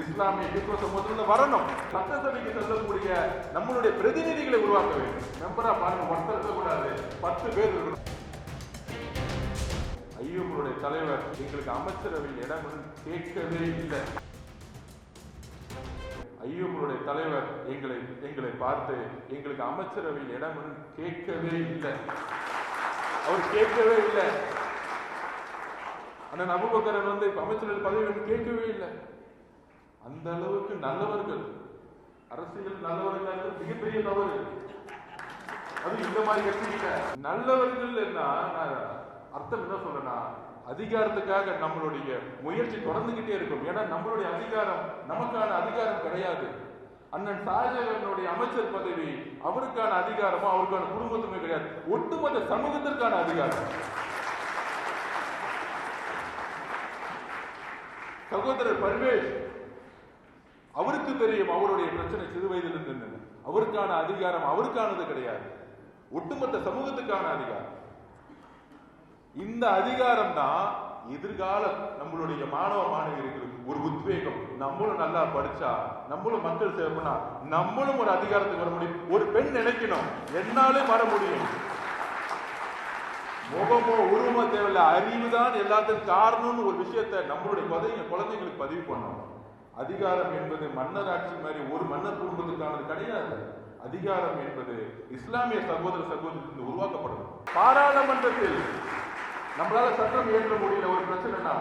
இஸ்லாமிய கிறிஸ்துவ சமூகத்தில் வரணும். சட்டசபைக்கு செல்லக்கூடிய நம்மளுடைய பிரதிநிதிகளை உருவாக்க வேண்டும். மெம்பரா பாருங்க, ஒருத்தர் இருக்கக்கூடாது, 10 பேர் இருக்கணும். ஐயோங்களுடைய தலைவர் எங்களுக்கு அமைச்சரவையில் இடம் கேட்கவே இல்லை. ஐயோங்களுடைய தலைவர் எங்களை பார்த்து எங்களுக்கு அமைச்சரவையில் இடம் கேட்கவே இல்லை. அவர் கேட்கவே இல்லை. அண்ணன் அபூபக்கர் அமைச்சரவை பதவி கேட்கவே இல்லை. அந்த அளவுக்கு நல்லவர்கள், அரசியல் நல்லவர்கள் மிகப்பெரிய தவறு. அது இந்த மாதிரி கட்சியில நல்லவர்கள் என்ன அர்த்தம் என்ன சொல்றேன்னா, அதிகாரத்துக்காக நம்மளுடைய முயற்சி தொடர்ந்துகிட்டே இருக்கும். ஏன்னா நம்மளுடைய அதிகாரம் நமக்கான அதிகாரம் கிடையாது. அண்ணன் ஷாஜகானுடைய அமைச்சர் பதவி அவருக்கான அதிகாரமோ அவருக்கான குடும்பத்துமே கிடையாது, ஒட்டுமொத்த சமூகத்திற்கான அதிகாரம். சகோதரர் பர்வேஷ் அவருக்கு தெரியும் அவருடைய பிரச்சனை சிறு வயதிலிருந்து. அவருக்கான அதிகாரம் அவருக்கானது கிடையாது, ஒட்டுமொத்த சமூகத்துக்கான அதிகாரம். இந்த அதிகாரம் தான் எதிர்கால நம்மளுடைய மாணவ மாணவியர்களுக்கு ஒரு உத்வேகம். நம்மளும் நல்லா படிச்சா, நம்மளும் மக்கள் சேவை பண்ணா, நம்மளும் ஒரு அதிகாரத்துக்கு வர முடியும். ஒரு பெண் நினைக்கணும், என்னாலே வர முடியும். முகமோ உருவமோ தேவையில்லை, அறிவுதான் எல்லாத்துக்கும் காரணம்னு ஒரு விஷயத்தை நம்மளுடைய குழந்தைங்களுக்கு பதிவு பண்ணணும். அதிகாரம் என்பது மன்னர் ஆட்சி மாதிரி ஒரு மன்னர் குடும்பத்துக்கானது கிடையாது. அதிகாரம் என்பது இஸ்லாமிய சகோதர சகோதரி உருவாக்கப்படணும். பாராளுமன்றத்தில் நம்மளால சட்டம் இயற்ற முடியல, ஒரு பிரச்சனைனா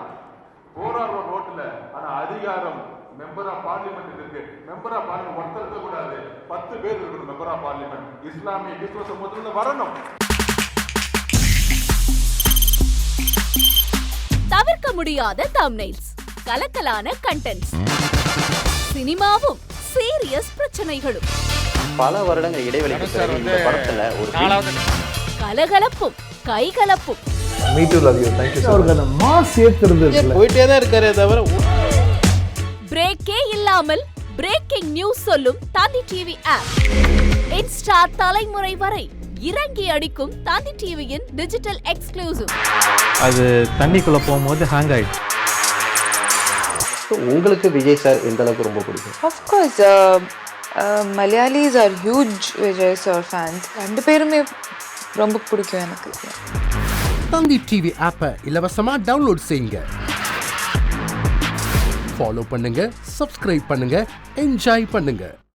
போராடுறோம் ரோட்ல. ஆனா அதிகாரம் மெம்பர் ஆஃப் பார்லிமெண்ட் இருக்கு. மெம்பர் ஆஃப் பார்லிமெண்ட் ஒருத்தர் இருக்கக்கூடாது, 10 பேர் இருக்கணும். மெம்பர் ஆஃப் பார்லிமெண்ட் இஸ்லாமிய கிறிஸ்துவ சமூகத்தில் வரணும். தவிர்க்க முடியாத தம்ப்நெயில்ஸ், கலக்கலான கண்டென்ட்ஸ், சினிமாவும் சீரியஸ் பிரச்சனைகளும், பல வருடங்கள் இடைவெளிக்கு பிறகு இந்த படத்துல ஒரு கலகலப்பும் கைகலப்பும். Me too, love you. Thank you so much. Mass ஏத்துறது போயிட்டே தான் இருக்காரே தவிர பிரேக்கே இல்லாமல் பிரேக்கிங் நியூஸ் சொல்லும் தந்தி டிவி ஆப். இன்ஸ்டா தலைமுறை வரை இறங்கி அடிக்கும் தந்தி டிவியின் டிஜிட்டல் எக்ஸ்க்ளூசிவ். அது தண்ணிக்குள்ள போகும்போது ஹேங் ஆயிடுச்சு. உங்களுக்கு விஜய் சார் எந்த அளவுக்கு ரொம்ப பிடிக்கும்? Of course, Malayalis are huge Vijay sir fans. ரெண்டு பேருமே ரொம்ப பிடிக்கும் எனக்கு. தந்தி டிவி ஆப்பை இலவசமா டவுன்லோட் செய்யுங்க, ஃபாலோ பண்ணுங்க, சப்ஸ்கிரைப் பண்ணுங்க, என்ஜாய் பண்ணுங்க.